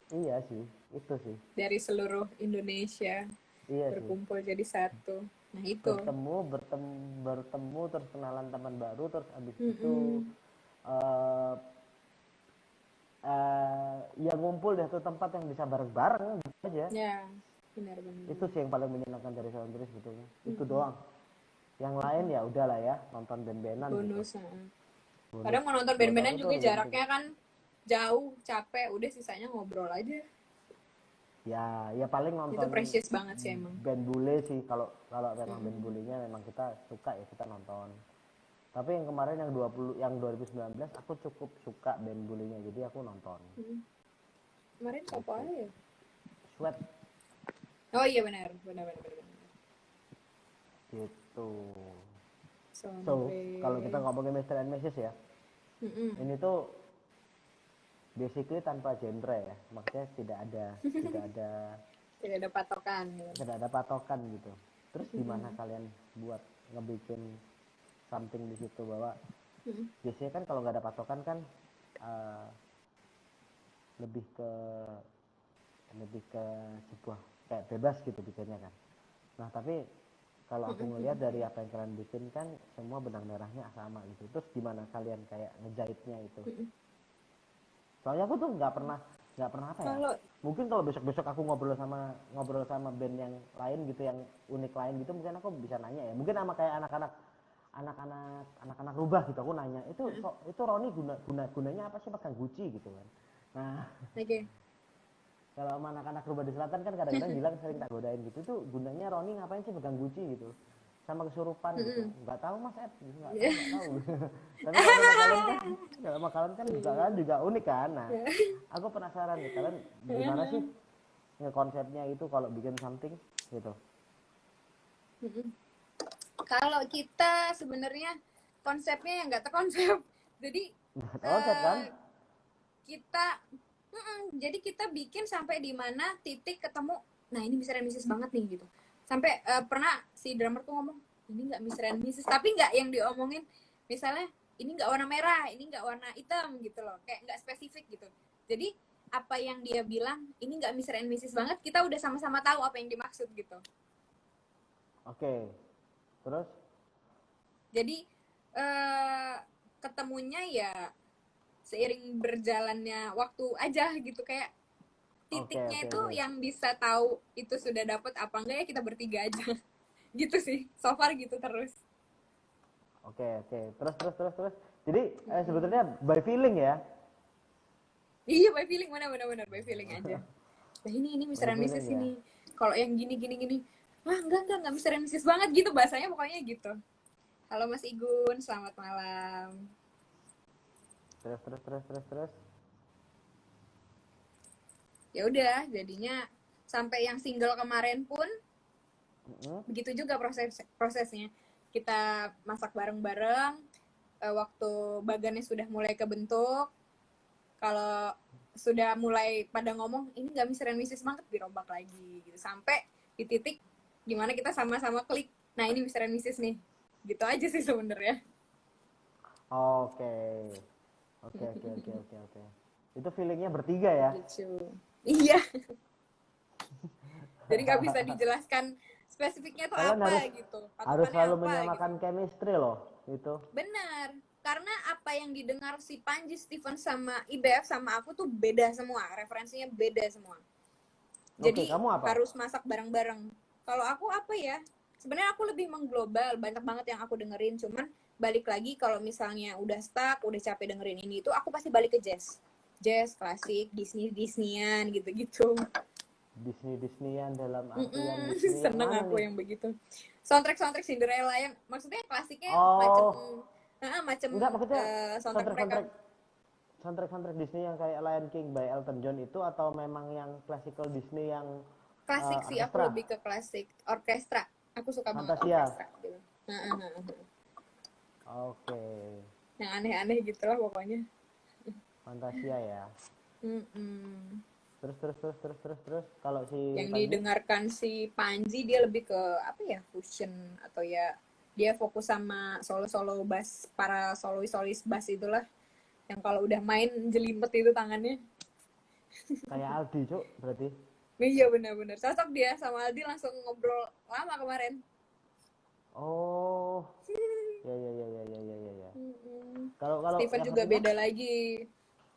Iya sih, itu sih. dari seluruh Indonesia Iya sih. berkumpul jadi satu. Nah itu. Bertemu terus kenalan teman baru terus abis itu Mm-mm. eh ya ngumpul di satu tempat yang bisa bareng-bareng gitu aja. Ya benar-benar. Itu sih yang paling menyenangkan dari Soundtrack sebetulnya. Itu doang. Yang lain ya udahlah ya, nonton band-bandan gitu. Bonus. Bonus. Kadang mau nonton Buat band-bandan aku tuh juga lebih penting. jaraknya kan jauh, capek, udah sisanya ngobrol aja. Ya paling Itu nonton precious banget sih emang. band bule sih, kalau kalau memang band bulenya memang kita suka ya kita nonton. Tapi yang kemarin yang 2019 aku cukup suka band bulenya, jadi aku nonton. Kemarin siapa ya? Sweat Oh iya benar. gitu. So, Sondre. kalau kita ngomongin Mr. and Mrs. ya, ini tuh basically tanpa genre ya, maksudnya tidak ada Tidak ada patokan gitu. tidak ada patokan gitu. Terus gimana kalian buat ngebikin something di situ, bahwa biasanya kan kalau nggak ada patokan kan eh, lebih ke sebuah kayak bebas gitu bikinnya kan. Nah tapi kalau aku ngelihat dari apa yang kalian bikin kan semua benang merahnya sama gitu. Terus gimana kalian kayak ngejahitnya itu? Soalnya aku tuh nggak pernah apa ya. Kalau Mungkin kalau besok aku ngobrol sama band yang lain gitu, yang unik lain gitu, mungkin aku bisa nanya ya. Mungkin sama kayak anak-anak rubah gitu, aku nanya itu Roni gunanya apa sih pegang Gucci gitu kan. Nah oke. kalau sama anak-anak Rubah di Selatan kan kadang-kadang bilang sering tak godain gitu tuh gunanya Roni ngapain sih pegang guci gitu sama kesurupan gitu nggak tahu mas Ed gitu, nggak tahu tapi kalau sama kalian kan juga kan juga unik kan. Nah aku penasaran nih kalian gimana sih konsepnya itu kalau bikin something gitu. Kalau kita sebenarnya konsepnya yang nggak terkonsep. Jadi Konsep kan kita jadi kita bikin sampai di mana titik ketemu, nah ini Mr. and Mrs. banget nih gitu. Sampai pernah si drummer tuh ngomong, ini nggak Mr. and Mrs. Tapi nggak yang diomongin, misalnya ini nggak warna merah, ini nggak warna hitam gitu loh, kayak nggak spesifik gitu. Jadi apa yang dia bilang, ini nggak Mr. and Mrs. banget, kita udah sama-sama tahu apa yang dimaksud gitu. oke. Terus Jadi ketemunya ya seiring berjalannya waktu aja gitu, kayak titiknya itu yang bisa tahu itu sudah dapat apa enggak ya kita bertiga aja. Gitu sih, so far gitu terus. Oke. Terus jadi sebetulnya by feeling ya. Iya, by feeling, benar by feeling aja. Nah ini Mr. and Mrs. Ya? ini kalau yang gini wah enggak Mr. and Mrs. banget gitu bahasanya, pokoknya gitu. Halo Mas Igun, selamat malam. Terus Ya udah, jadinya sampai yang single kemarin pun begitu juga prosesnya. Kita masak bareng-bareng, waktu bagannya sudah mulai kebentuk, kalau sudah mulai pada ngomong ini nggak Mr. and Mrs. banget, dirombak lagi gitu sampai di titik dimana kita sama-sama klik, nah ini Mr. and Mrs. nih, gitu aja sih sebenarnya. Oke. Itu feelingnya bertiga ya? Gitu. Iya. Jadi nggak bisa dijelaskan spesifiknya tuh kalian apa gitu. Harus selalu apa, menyamakan gitu. chemistry loh itu. Benar. Karena apa yang didengar si Panji, Steven sama IBF sama aku tuh beda semua, referensinya beda semua. Jadi kamu apa? harus masak bareng-bareng. Kalau aku apa ya? Sebenarnya aku lebih mengglobal, banyak banget yang aku dengerin, cuman balik lagi kalau misalnya udah stuck, udah capek dengerin ini itu, aku pasti balik ke jazz. Jazz, klasik, Disneyan gitu-gitu. Disneyan dalam artian Disney seneng yang aku nih? Yang begitu. Soundtrack Cinderella yang maksudnya klasiknya macam enggak maksudnya soundtrack mereka. Soundtrack Disney yang kayak Lion King by Elton John itu atau memang yang classical Disney yang Klasik sih, aku lebih ke klasik orkestra. Aku suka banget orkestra gitu. Oke. Yang aneh-aneh gitu lah pokoknya. Fantasia ya. Terus kalau si yang Panji? Didengarkan si Panji dia lebih ke apa ya, fusion atau ya dia fokus sama solo bass, para solois bass itulah yang kalau udah main jelimet itu tangannya. Kayak Aldi Cuk berarti. Iya benar-benar cocok dia sama Aldi, langsung ngobrol lama kemarin. Oh ya. Kalau Steven juga beda lagi.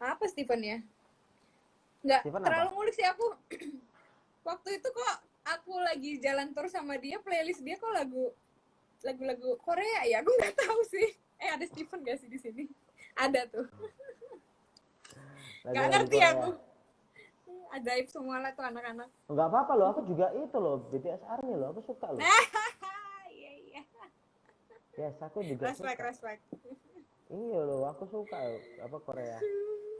Apa Steven ya? Nggak terlalu ngulik sih aku. Waktu itu kok aku lagi jalan tour sama dia, playlist dia kok lagu-lagu Korea ya, aku nggak tahu sih. Ada Steven nggak sih di sini? Ada tuh. Nggak ngerti aku. Ajaib semua lah tuh anak-anak. Nggak apa-apa loh, aku juga itu loh, BTS ARMY loh, aku suka loh. Iya. Yes, aku juga respect. Iya loh, aku suka loh, apa Korea.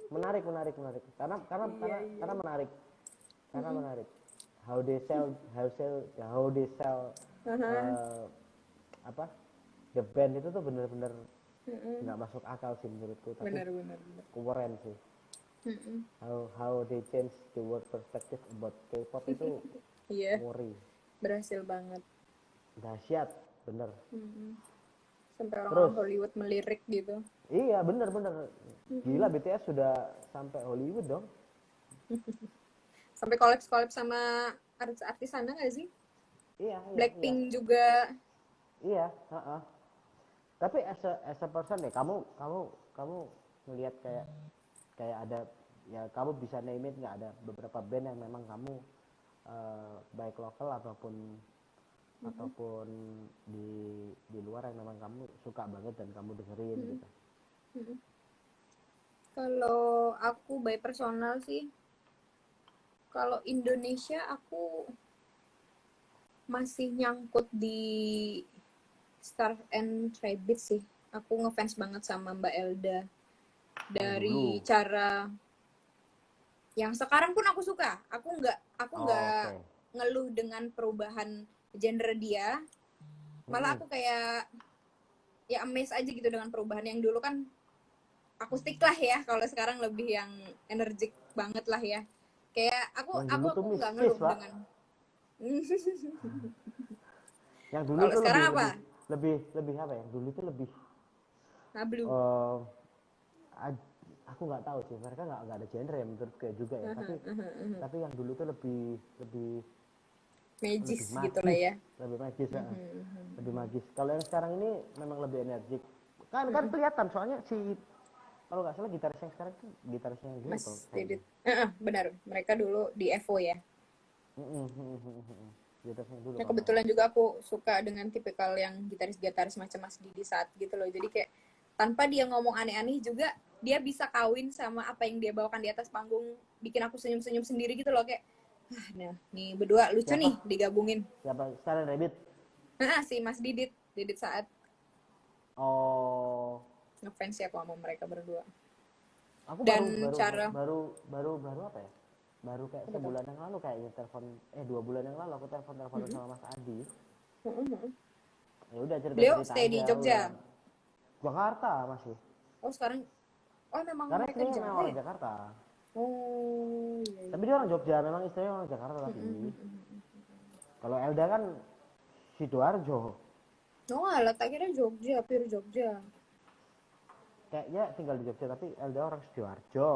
Menarik. Karena menarik. Karena menarik. How they sell apa? The band itu tuh bener-bener nggak masuk akal sih menurutku, tapi bener. keren sih. How they change the world perspective about K-pop itu ngeri. Berhasil banget. Dahsyat, bener. Sampai orang Hollywood melirik gitu. Iya, bener. Gila, BTS sudah sampai Hollywood dong. Sampai collab sama artis sana nggak sih? Iya. Blackpink juga. Iya, Tapi as a person ya, kamu ngelihat kayak ada ya, kamu bisa name it nggak, ada beberapa band yang memang kamu baik lokal ataupun di luar yang memang kamu suka banget dan kamu dengerin gitu. Kalau aku by personal sih, Kalau Indonesia aku masih nyangkut di Star and Rabbit sih. Aku ngefans banget sama Mbak Elda. Dari dulu. cara yang sekarang pun aku suka. Aku nggak Oke. ngeluh dengan perubahan genre dia. Malah aku kayak ya amazed aja gitu dengan perubahan yang dulu kan akustik lah ya. Kalau sekarang lebih yang energik banget lah ya. Kayak aku Yang aku dulu tuh aku nggak mistis, ngeluh Pak. dengan Yang dulu kalau tuh sekarang apa? lebih apa ya? Dulu tuh lebih Nah, Blue. eh aku nggak tahu sih. Mereka nggak ada genre ya menurut gue juga ya. Tapi yang dulu tuh lebih lebih lebih Magis gitu lah magis, ya. lebih magis ya. Lebih magis. Kalau yang sekarang ini memang lebih energik. Kan kelihatan soalnya si kalau nggak salah gitaris yang sekarang tuh gitarisnya Mas Google Didit. kayaknya. Benar. Mereka dulu di Evo ya. Gitarisnya dulu Nah, kalau nggak kebetulan salah. juga aku suka dengan tipikal yang gitaris-gitaris macam Mas Didi saat gitu loh. Jadi kayak tanpa dia ngomong aneh-aneh juga dia bisa kawin sama apa yang dia bawakan di atas panggung, bikin aku senyum-senyum sendiri gitu loh kayak nah, nih berdua lucu Siapa? nih digabungin. Star and Rabbit. Si Mas Didit, Didit saat Oh, ngefans ya aku sama mereka berdua. aku baru Dan baru cara baru baru baru apa ya? Baru kayak apa tuh? sebulan yang lalu kayaknya telepon 2 bulan yang lalu aku teleponan sama Mas Adi. Ya udah Beliau cerita-cerita stay di aja Jogja. udah. Jakarta masih. Oh sekarang, oh memang Karena mereka di istrinya memang Jakarta orang ya? Jakarta. Oh iya Tapi iya. dia orang Jogja, memang istrinya orang Jakarta tapi. Kalau Elda kan Sidoarjo. Oh alah, tak kira Jogja, pure Jogja. Kayaknya tinggal di Jogja tapi Elda orang Sidoarjo.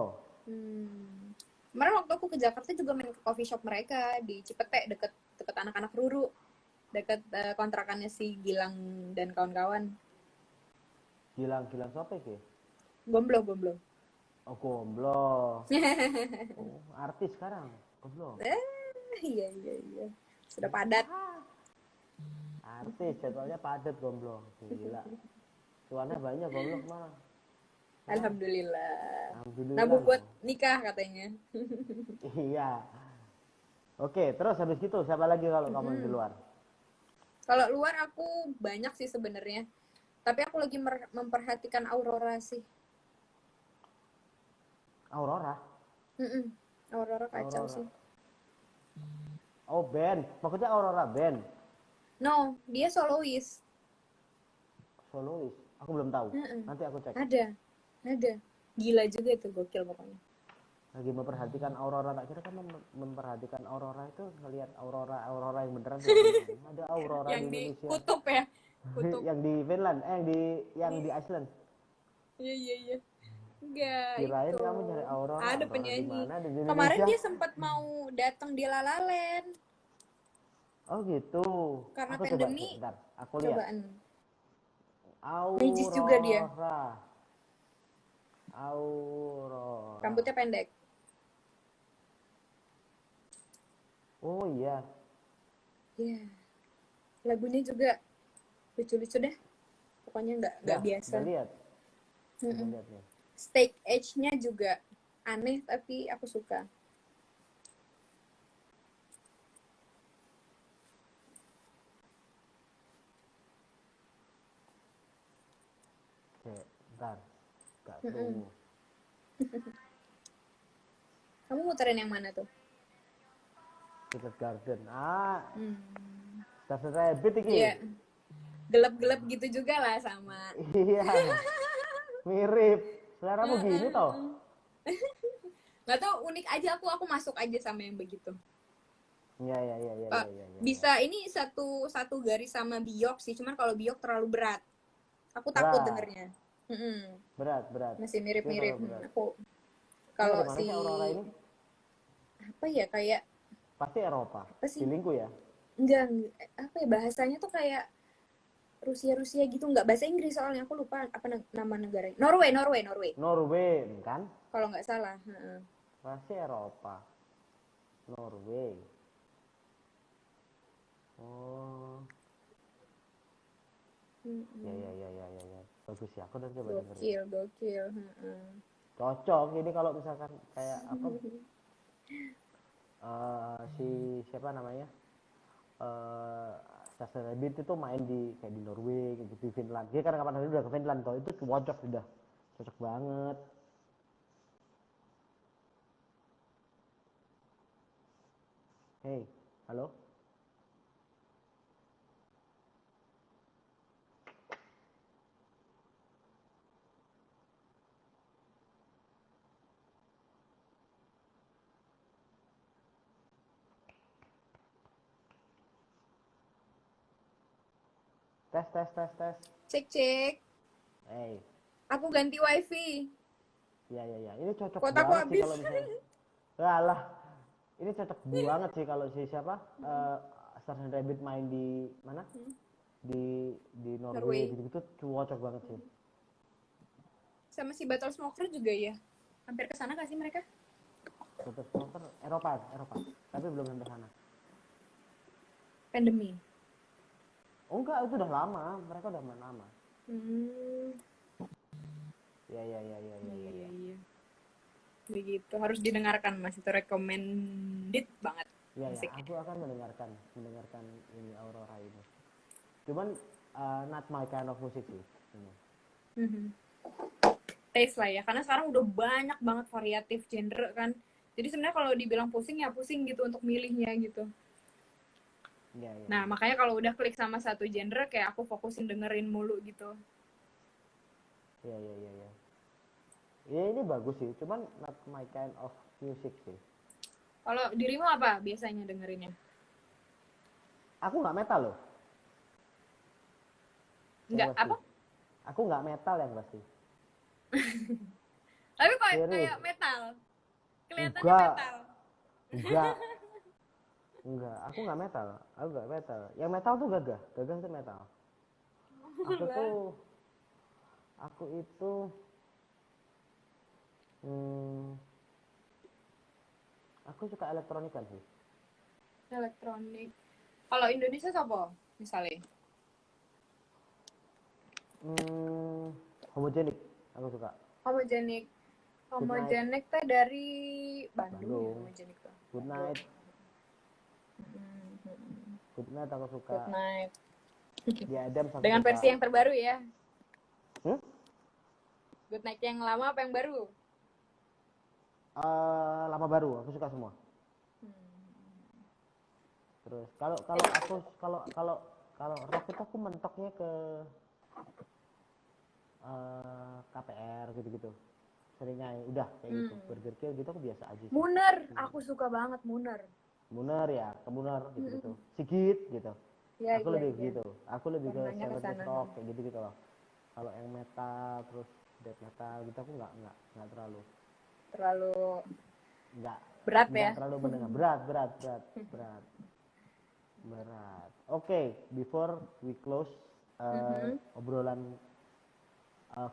Kemarin waktu aku ke Jakarta juga main ke coffee shop mereka di Cipete, deket deket anak-anak Ruru, deket kontrakannya si Gilang dan kawan-kawan. Gilang siapa ya? Gomblo gomblo. Oh, Gomblo. Oh, artis sekarang. Gomblo. Iya iya iya. Sudah padat. Artis jadwalnya padat Gomblo. Gila. Cuannya banyak Gomblo kemana? Alhamdulillah. Alhamdulillah Nabung buat loh. nikah katanya. Iya. Oke, terus habis gitu siapa lagi kalau kamu yang di luar? Kalau luar aku banyak sih sebenarnya. Tapi aku lagi memperhatikan Aurora sih. Aurora. Aurora kacau Aurora. sih. Oh, band. Maksudnya Aurora band. No, dia solois. Solois. Aku belum tahu. Nanti aku cek. Ada. Gila juga itu, gokil pokoknya. Lagi memperhatikan Aurora, tak kira kan memperhatikan Aurora itu ngelihat Aurora yang beneran tuh. Ada Aurora Yang di di Indonesia. kutub ya, kutub. Yang di Finland, yang di Iceland. Iya. Enggak, Kirain itu. kamu nyari Ada Aurora di penyanyi. mana di Kemarin Indonesia? dia sempat mau datang di La La Land. Oh gitu. Karena Aku coba cek, pandemi, bentar. Aku lihat. cobaan. Magis juga dia. Aurora. Rambutnya pendek. Oh iya. Iya. Lagunya juga lucu-lucu deh. Pokoknya nggak Ya, biasa. udah lihat. Udah lihat nih. Steak edge-nya juga aneh tapi aku suka. Oke, bentar. Gak tunggu. Kamu muterin yang mana tuh? Secret Garden. Star Rabbit iki. Iya. Gelap-gelap gitu juga lah sama. Iya. Mirip. Seleramu gini toh. Nggak tau, unik aja aku masuk aja sama yang begitu. Iya. Bisa ini satu garis sama Biyok sih, cuman kalau Biyok terlalu berat. Aku takut dengernya. Berat. Masih mirip-mirip. Aku Ini kalau dari mana si sih Aurora ini? apa ya kayak Pasti Eropa. apa sih? Feelingku ya. Enggak, apa ya bahasanya tuh kayak Rusia gitu, nggak bahasa Inggris soalnya aku lupa apa nama negaranya. Norway. Norway, kan? Kalau nggak salah. Pasti Eropa. Norway. Oh. Ya. Bagus ya, aku udah coba dengerin. Gokil. Cocok ini kalau misalkan kayak apa? si siapa namanya, eh Sasa Rabbit itu main di kayak di Norway gitu, di Finland. Dia kan kapan hari udah ke Finland tuh, itu cocok, udah cocok banget. Hey, halo. Tes tes tes tes. Cek cek. Hey, Aku ganti wifi. ya, ini cocok Kuotaku banget sih habis. kalau misalnya, lah, ini cocok banget sih kalau si siapa, Sasa Rabbit main di mana, di Norway Norway. gitu-gitu, cocok banget sih. Sama si Battle Smoker juga ya. Hampir ke sana gak sih mereka? Betul supporter Eropa, Eropa, tapi belum sampai sana. Pandemi. Oh enggak, itu udah lama, mereka udah main lama. Ya. Iya. Begitu, harus didengarkan Mas, itu recommended banget. Ya, Musiknya. aku akan mendengarkan ini Aurora ini. Cuman not my kind of music sih. Taste lah ya, karena sekarang udah banyak banget variatif genre kan. Jadi sebenarnya kalau dibilang pusing ya pusing gitu untuk milihnya gitu. Ya. Nah, makanya kalau udah klik sama satu genre kayak aku fokusin dengerin mulu gitu. Ya. Ya ini bagus sih, cuman not my kind of music sih. Kalau dirimu apa biasanya dengerinnya? Aku nggak metal loh. Enggak, apa? Aku nggak metal yang pasti. Tapi Serius. kayak metal. Kelihatannya Enggak, metal. enggak. Aku nggak metal. Yang metal tuh Gagah tuh metal. Aku itu aku suka elektronik kan sih. Elektronik. Kalau Indonesia siapa misalnya? Homogenik aku suka. Homogenik. Good Night. Homogenik teh dari Bandung ya, Homogenik tuh. Good Night. Good Night aku suka. Good Night. Di Adams aku Dengan suka. versi yang terbaru ya. Good Night yang lama apa yang baru? Lama baru, aku suka semua. Terus kalau rock itu aku mentoknya ke KPR gitu-gitu. Seringnya udah kayak gitu. Burger Kill gitu aku biasa aja sih. Muner, aku suka banget Muner. Muner ya, ke Muner gitu-gitu. Sigit gitu. Ya, aku lebih gitu. Aku lebih ke Warnanya 70s kesana. rock kayak gitu-gitu loh. Kalau yang metal terus death metal gitu aku nggak terlalu berat ya. Nggak terlalu mendengar. Berat. Oke, before we close obrolan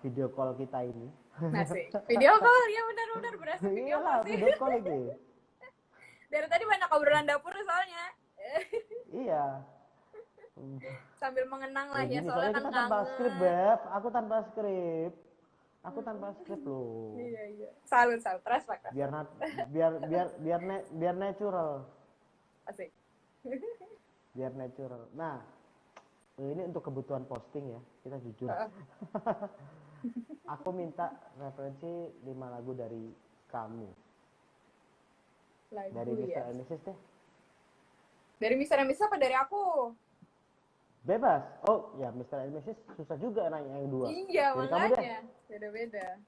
video call kita ini. Masih. Video call ya, benar berasa video call sih. Video call ini. Dari tadi banyak obrolan dapur soalnya. Iya. Sambil mengenang lah ya, Gini, soalnya kan kita kangen. tanpa skrip, Beb. Aku tanpa skrip loh. Iya. Salut, respect. Biar natural. Asik. Biar natural. Nah, ini untuk kebutuhan posting ya, kita jujur. Aku minta referensi 5 lagu dari kamu. Dari Mr. and Mrs. deh. Dari Mr. and Mrs. apa dari aku? Bebas. Oh ya, Mr. and Mrs. susah juga nanya yang dua. Iya, dari makanya. Kamu deh. Beda-beda.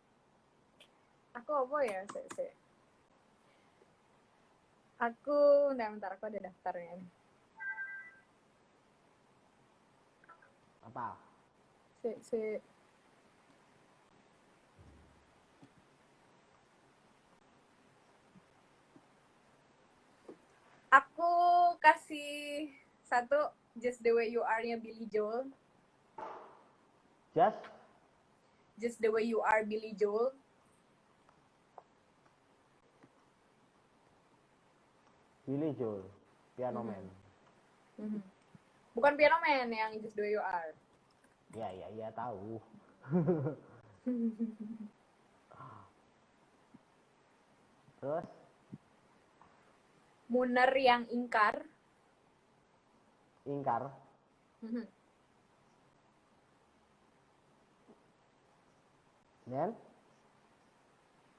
Aku apa ya? Aku, bentar, aku ada daftarnya. Apa? Aku kasih satu Just the Way You Are-nya Billy Joel. Just the Way You Are Billy Joel. Billy Joel, Piano Man. Bukan Piano Man yang Just the Way You Are. Ya tahu. Terus Muner yang ingkar. Ingkar. Dan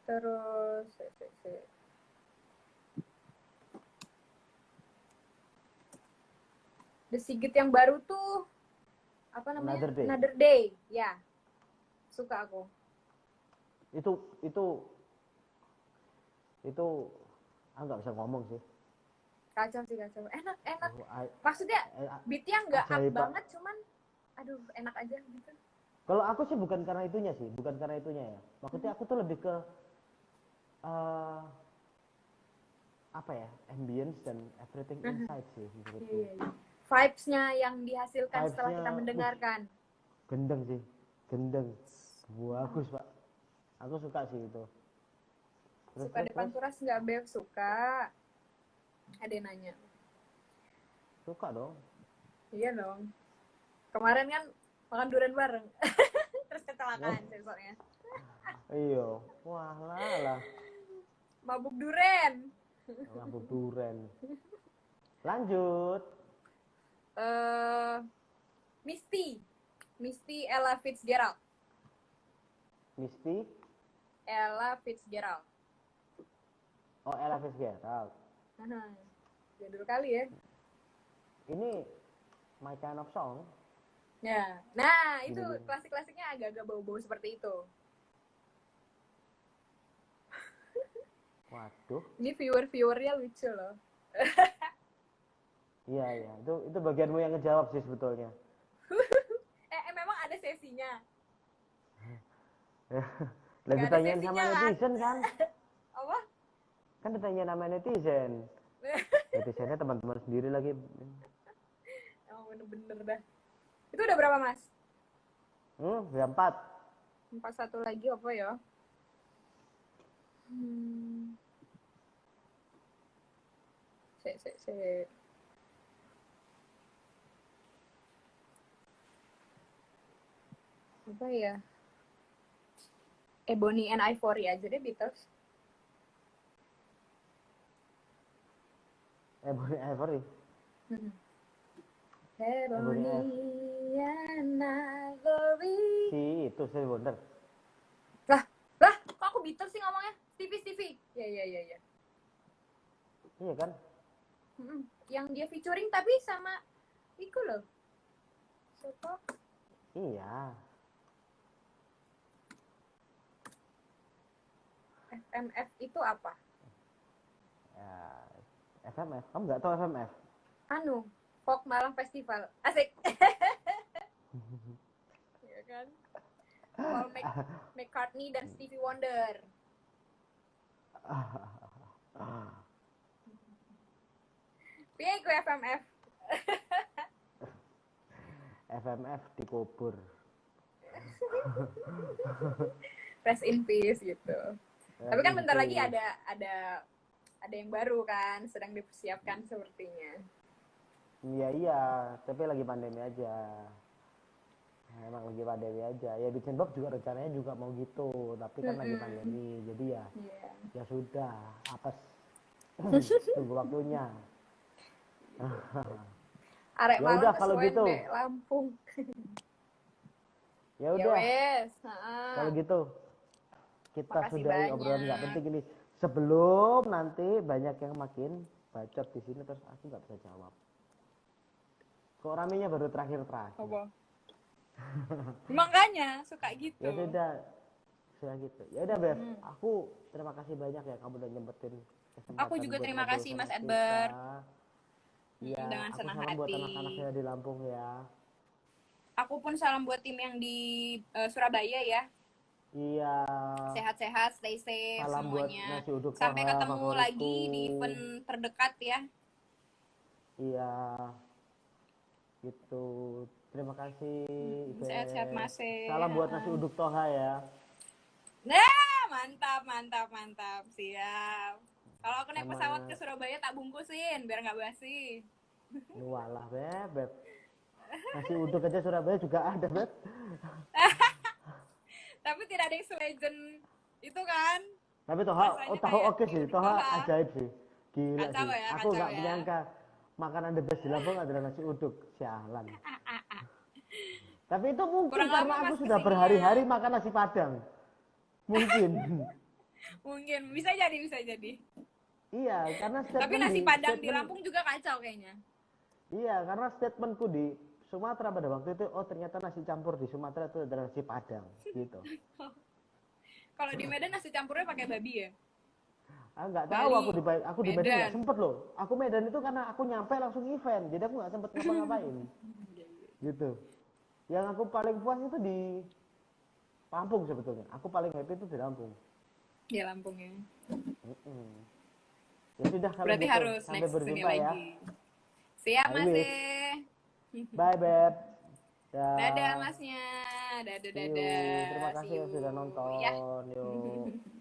Terus The Sigit yang baru tuh apa namanya? Another Day. Another Day. Ya. Suka aku. Itu aku nggak bisa ngomong sih. Kacau sih, kacau. Enak. Oh, Maksudnya beatnya nggak up ajaib, Pak. banget, cuman aduh enak aja gitu. Kalau aku sih bukan karena itunya ya. Maksudnya aku tuh lebih ke apa ya, ambience dan everything inside sih menurutku. Iya. Vibes-nya yang dihasilkan setelah Vibes-nya, kita mendengarkan. Gendeng sih, bagus Pak. Aku suka sih itu. Suka Depan Turas nggak, Bev? Suka. Ada yang nanya. Suka dong. Iya dong. Kemarin kan makan durian bareng. Terus kecelakaan sensornya. Iya, wah lah. Mabuk durian. Mabuk durian. Lanjut. Misty Ella Fitzgerald. Misty. Ella Fitzgerald. Oh, Ella Fitzgerald. Jadul kali ya. Ini my kind of song. Ya, nah itu Gini. klasik-klasiknya agak-agak bau-bau seperti itu. Waduh. Ini viewernya lucu loh. Iya, itu bagianmu yang ngejawab sih sebetulnya. Memang ada sesinya. Lah ditanyain sama netizen kan? Apa? Kan ditanya nama netizen. Netizennya teman-teman sendiri lagi. Emang bener-bener dah. Itu udah berapa, Mas? Udah 4. 4 lagi apa ya? Apa ya? Ebony and Ivory aja deh, Beatles. Ebony Ivory. Ebony and Ivory. Si itu Stevie Wonder. Lah, kok aku Beatles sih ngomongnya? Stevie. Ya. Iya kan? Yang dia featuring tapi sama Iku loh. Siapa? Iya. FMF itu apa? Ya, FMF. Kamu nggak tahu FMF? Folk Malang Festival. Asik. Iya kan? Paul McCartney dan Stevie Wonder. Piye ku FMF? FMF dikubur. Rest in peace gitu. Tapi kan bentar lagi ada yang baru kan, sedang dipersiapkan sepertinya. Iya, tapi lagi pandemi aja. Emang lagi pandemi aja. Ya Bikin Bob juga rencananya juga mau gitu, tapi kan lagi pandemi. Jadi ya sudah, apes. Tunggu waktunya. Arek Ya Malang udah kalau gitu. Lampung. Ya udah. Wes, kalau gitu kita Makasih sudahi banyak. obrolan nggak penting ini. Sebelum nanti banyak yang makin bacot di sini terus aku nggak bisa jawab. Kok ramenya baru terakhir. Apa? Makanya suka gitu. Ya sudah gitu. Ya udah Bev, aku terima kasih banyak ya kamu udah nyempetin kesempatan. Aku juga buat terima ngobrol kasih sama Mas kita. Edward. Iya, Dengan aku senang salam buat hati. anak-anak saya di Lampung ya. Aku pun salam buat tim yang di Surabaya ya. Iya. Sehat-sehat, stay safe Salam semuanya. buat nasi uduk Sampai Toha, ketemu favoritku. lagi di event terdekat ya. Iya. Gitu. Terima kasih. Sehat-sehat Mas. Salam buat nasi uduk Toha ya. Nah, mantap. Siap. Kalau aku naik pesawat ke Surabaya tak bungkusin biar nggak basi. Walah, Beb. Nasi uduk aja Surabaya juga ada, Beb. Tapi tidak ada yang selegend itu kan. Tapi Toha, Toha oke sih. Toha ajaib sih. Gila Kacau sih. ya, Aku kacau nggak ya. menyangka makanan the best di Lampung adalah nasi uduk. Sialan. Tapi itu mungkin Kurang karena lama aku Mas sudah kesininya. berhari-hari makan nasi Padang. Mungkin. Mungkin bisa jadi. Iya, karena Tapi statement nasi di Padang di statement, Lampung juga kacau kayaknya. iya, karena statementku di Sumatera pada waktu itu, oh ternyata nasi campur di Sumatera itu adalah nasi Padang, gitu. Kalau di Medan nasi campurnya pakai babi ya? Ah nggak tahu Bali, aku di Medan nggak Medan. sempet loh. Aku Medan itu karena aku nyampe langsung event, jadi aku nggak sempet ngapa-ngapain, gitu. Yang aku paling puas itu di Lampung sebetulnya. Aku paling happy itu di Lampung. Di Lampung ya. Mm-mm. Ya sudah kalau Berarti gitu, harus sampai next sini berjumpa ya. lagi. Siap I Mas. wish. Bye beb. Dadah Dah. Masnya. Dadah See you. Terima kasih yang sudah Ya. nonton. Yuk.